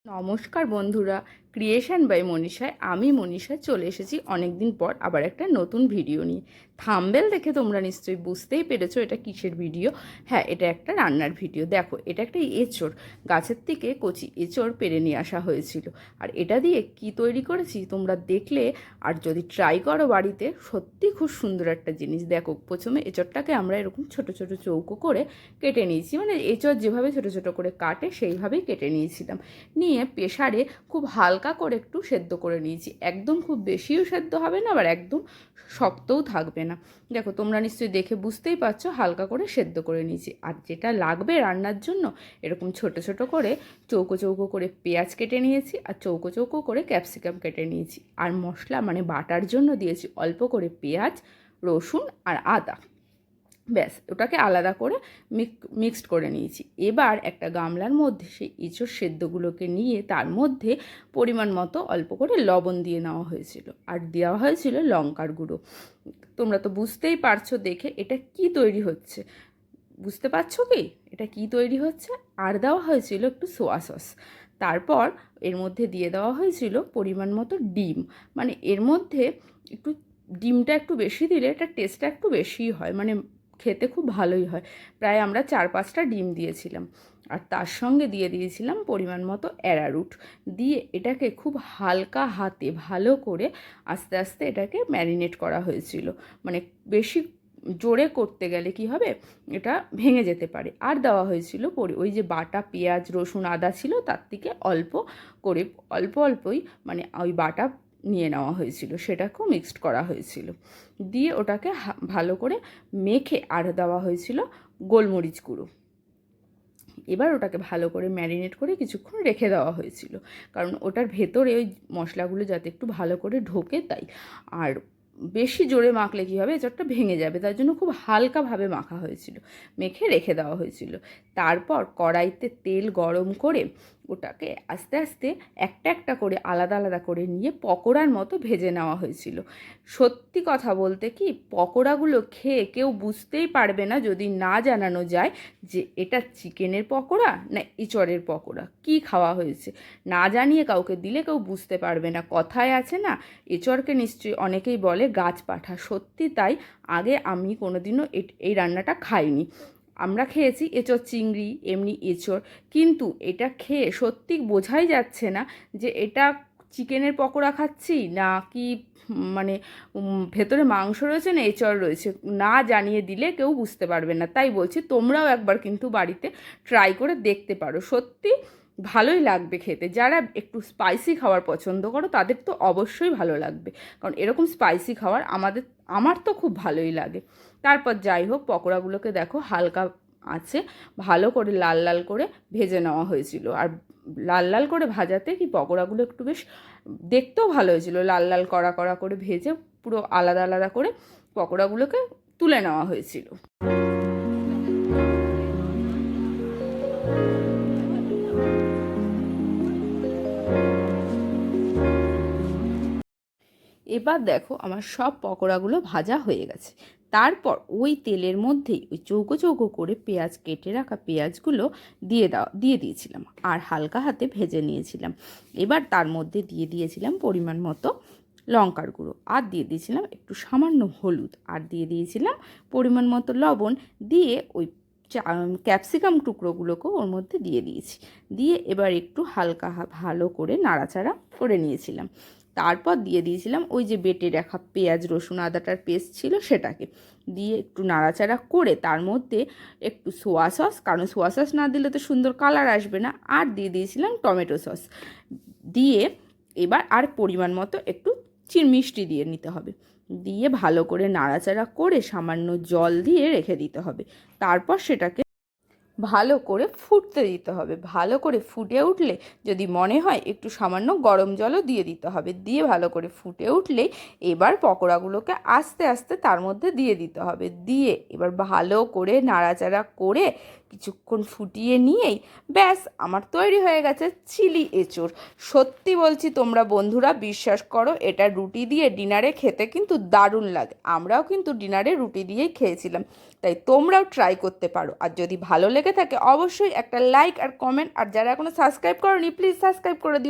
নমস্কার বন্ধুরা, creation by মনীষায় আমি মনীষা চলে এসেছি অনেক দিন পর আবার একটা নতুন ভিডিও নিয়ে। থাম্বনেল দেখে তোমরা নিশ্চয়ই বুঝতেই পেরেছো এটা কিসের ভিডিও। হ্যাঁ, এটা একটা রান্নার ভিডিও। দেখো, এটা একটা এঁচড়, গাছের থেকে কচি এঁচড় পেড়ে নিয়ে আসা হয়েছিল। আর এটা দিয়ে কি তৈরি করেছি তোমরা দেখলে, আর যদি ট্রাই করো বাড়িতে, সত্যি খুব সুন্দর একটা জিনিস। দেখো, প্রথমে এঁচড়টাকে আমরা এরকম ছোট ছোট চৌকো করে কেটে নিয়েছি, মানে এঁচড় যেভাবে ছোট ছোট করে কাটে সেইভাবেই কেটে নিয়েছিলাম। নিয়ে প্রেসারে খুব হালকা করে একটু সেদ্ধ করে নিয়েছি। একদম খুব বেশিও সেদ্ধ হবে না, আবার একদম শক্তও থাকবে না। দেখো, তোমরা নিশ্চয়ই দেখে বুঝতেই পারছো হালকা করে সেদ্ধ করে নিয়েছি। আর যেটা লাগবে রান্নার জন্য, এরকম ছোট ছোট করে চৌকো চৌকো করে পেঁয়াজ কেটে নিয়েছি, আর চৌকো চৌকো করে ক্যাপসিকাম কেটে নিয়েছি। আর মশলা মানে বাটার জন্য দিয়েছি অল্প করে পেঁয়াজ, রসুন আর আদা। ব্যাস, ওটাকে আলাদা করে মিক্সড করে নিয়েছি। এবার একটা গামলার মধ্যে সেই এঁচোড় সেদ্ধগুলোকে নিয়ে তার মধ্যে পরিমাণ মতো অল্প করে লবণ দিয়ে নেওয়া হয়েছিল, আর দেওয়া হয়েছিল লঙ্কার গুঁড়ো। তোমরা তো বুঝতেই পারছো দেখে এটা কি তৈরি হচ্ছে। বুঝতে পারছো কি এটা কি তৈরি হচ্ছে? আর দেওয়া হয়েছিল একটু সোয়া সস। তারপর এর মধ্যে দিয়ে দেওয়া হয়েছিল পরিমাণ মতো ডিম। মানে এর মধ্যে একটু ডিমটা একটু বেশি দিলে এটা টেস্টটা একটু বেশিই হয়, মানে খেতে খুব ভালোই হয়। প্রায় আমরা 4-5টা ডিম দিয়েছিলাম। আর তার সঙ্গে দিয়ে দিয়েছিলাম পরিমাণ মতো অ্যারারুট। দিয়ে এটাকে খুব হালকা হাতে ভালো করে আস্তে আস্তে এটাকে ম্যারিনেট করা হয়েছিল। মানে বেশি জোরে করতে গেলে কি হবে, এটা ভেঙে যেতে পারে। আর দেওয়া হয়েছিল ওই যে বাটা পেঁয়াজ রসুন আদা ছিল, তার থেকে অল্প করে অল্প অল্পই, মানে ওই বাটা নিয়ে নেওয়া হয়েছিল, সেটাকেও মিক্সড করা হয়েছিল। দিয়ে ওটাকে ভালো করে মেখে আর দেওয়া হয়েছিল গোলমরিচ গুঁড়ো। এবার ওটাকে ভালো করে ম্যারিনেট করে কিছুক্ষণ রেখে দেওয়া হয়েছিল, কারণ ওটার ভেতরে ওই মশলাগুলো যাতে একটু ভালো করে ঢোকে তাই। আর বেশি জোরে মাখলে কী হবে, এঁচড়টা ভেঙে যাবে, তার জন্য খুব হালকাভাবে মাখা হয়েছিল, মেখে রেখে দেওয়া হয়েছিল। তারপর কড়াইতে তেল গরম করে ওটাকে আস্তে আস্তে একটা একটা করে আলাদা আলাদা করে নিয়ে পকোড়ার মতো ভেজে নেওয়া হয়েছিল। সত্যি কথা বলতে কি, পকোড়াগুলো খেয়ে কেউ বুঝতেই পারবে না যদি না জানানো যায় যে এটা চিকেনের পকোড়া না এঁচড়ের পকোড়া। কি খাওয়া হয়েছে না জানিয়ে কাউকে দিলে কেউ বুঝতে পারবে না। কথায় আছে না, এঁচড়কে নিশ্চয়ই অনেকেই বলে গাছ পাঠা। সত্যি তাই। আগে আমি কোনোদিনও এই রান্নাটা খাইনি। আমরা খেয়েছি এঁচড় চিংড়ি, এমনি এঁচড়, কিন্তু এটা খেয়ে সত্যি বোঝাই যাচ্ছে না যে এটা চিকেনের পকোড়া খাচ্ছি না কি, মানে ভেতরে মাংস রয়েছে না এঁচড় রয়েছে, না জানিয়ে দিলে কেউ বুঝতে পারবে না। তাই বলছি, তোমরাও একবার কিন্তু বাড়িতে ট্রাই করে দেখতে পারো, সত্যি ভালোই লাগবে খেতে। যারা একটু স্পাইসি খাবার পছন্দ করো তাদের তো অবশ্যই ভালো লাগবে, কারণ এরকম স্পাইসি খাবার আমার তো খুব ভালোই লাগে। তারপর যাই হোক, পকোড়াগুলোকে দেখো হালকা আছে ভালো করে লাল লাল করে ভেজে নেওয়া হয়েছিল। আর লাল লাল করে ভাজাতে কি পকোড়াগুলো একটু বেশ দেখতেও ভালো হয়েছিল। লাল লাল কড়া কড়া করে ভেজে পুরো আলাদা আলাদা করে পকোড়াগুলোকে তুলে নেওয়া হয়েছিল। এবার দেখো, আমার সব পকোড়াগুলো ভাজা হয়ে গেছে। তারপর ওই তেলের মধ্যেই ওই চৌকো চৌকো করে পেঁয়াজ কেটে রাখা পেঁয়াজগুলো দিয়ে দিয়েছিলাম, আর হালকা হাতে ভেজে নিয়েছিলাম। এবার তার মধ্যে দিয়ে দিয়েছিলাম পরিমাণ মতো লঙ্কার গুঁড়ো, আর দিয়ে দিয়েছিলাম একটু সামান্য হলুদ, আর দিয়ে দিয়েছিলাম পরিমাণ মতো লবণ। দিয়ে ওই ক্যাপসিকাম টুকরোগুলোকেও ওর মধ্যে দিয়ে দিয়েছি। দিয়ে এবার একটু হালকা ভালো করে নাড়াচাড়া করে নিয়েছিলাম। তারপর দিয়ে দিয়েছিলাম ওই যে বেটে রাখা পেঁয়াজ রসুন আদাটার পেস্ট ছিল, সেটাকে দিয়ে একটু নাড়াচাড়া করে তার মধ্যে একটু সোয়া সস, কারণ সোয়া সস না দিলে তো সুন্দর কালার আসবে না, আর দিয়ে দিয়েছিলাম টমেটো সস। দিয়ে এবার আর পরিমাণ মতো একটু মিষ্টি দিয়ে নিতে হবে। দিয়ে ভালো করে নাড়াচাড়া করে সামান্য জল দিয়ে রেখে দিতে হবে। তারপর সেটাকে ভালো করে ফুটতে দিতে হবে। ভালো করে ফুটে উঠলে যদি মনে হয় একটু সামান্য গরম জলও দিয়ে দিতে হবে। দিয়ে ভালো করে ফুটে উঠলেই এবার পকোড়াগুলোকে আস্তে আস্তে তার মধ্যে দিয়ে দিতে হবে। দিয়ে এবার ভালো করে নাড়াচাড়া করে কিছুক্ষণ ফুটিয়ে নিয়েই ব্যাস আমার তৈরি হয়ে গেছে চিলি এঁচোড়। সত্যি বলছি তোমরা বন্ধুরা বিশ্বাস করো, এটা রুটি দিয়ে ডিনারে খেতে কিন্তু দারুণ লাগে। আমরাও কিন্তু ডিনারে রুটি দিয়েই খেয়েছিলাম, তাই তোমরাও ট্রাই করতে পারো। আর যদি ভালো লেগে থাকে অবশ্যই একটা লাইক আর কমেন্ট, আর যারা এখনো সাবস্ক্রাইব করোনি প্লিজ সাবস্ক্রাইব করে দিও।